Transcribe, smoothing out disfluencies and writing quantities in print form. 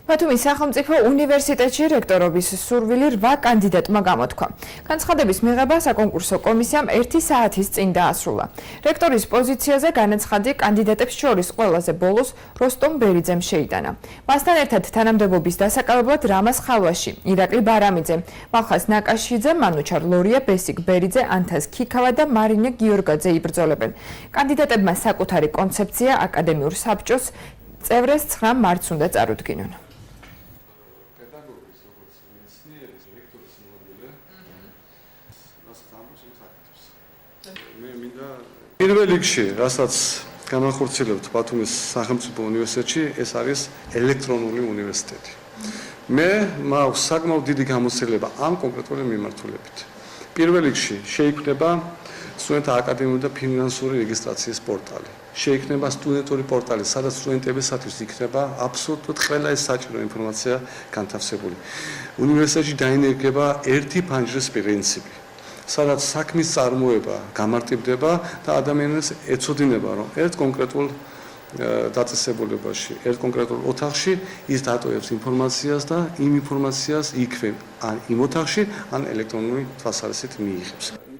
ბათუმის სახელმწიფო უნივერსიტეტში რექტორობის სურვილი 8 კანდიდატმა გამოთქვა. განცხადების მიღება საკონკურსო კომისიამ 1 საათის წინ დაასრულა. რექტორის პოზიციაზე განაცხადი კანდიდატებს შორის ყველაზე ბოლოს როსტომ ბერიძემ შეიტანა. მასთან ერთად თანამდებობის დასაკავებლად რამაზ ხალვაში, ირაკლი ბარამიძე, მალხას ნაკაშიძე, მანუჩარ ლორია, ბესიკ ბერიძე, ანთაზ ქიქავა და მარინე გიორგაძე იბრძოლებენ. კანდიდატებმა საკუთარი კონცეფცია აკადემიურ საბჭოს წევრებს 9 მარტს უნდა წარუდგინონ. პირველ რიგში, რასაც განახორციელებთ ბათუმის სახელმწიფო უნივერსიტეტში, ეს არის ელექტრონული უნივერსიტეტი. მე მაქვს საკმაოდ დიდი გამოცდილება ამ კონკრეტული მიმართულებით. პირველ რიგში შეიქმნება სტუდენტთა აკადემიური და ფინანსური რეგისტრაციის პორტალი. შეიქმნება სტუდენტური პორტალი, სადაც სტუდენტებისათვის იქნება აბსოლუტურად ყველა ეს საჭირო ინფორმაცია განთავსებული. უნივერსიტეტში დაინერგება ერთი ფანჯრის პრინციპი, სადაც საქმის წარმოება გამარტივდება და ადამიანებს ეცოდინება, რომ ერთ კონკრეტულ დაწესებულებაში, ერთ კონკრეტულ ოთახში ის დატოვებს ინფორმაციას და იმ ინფორმაციას იქვე ან იმ ოთახში, ან ელექტრონული თვალსაზრისით მიიღებს.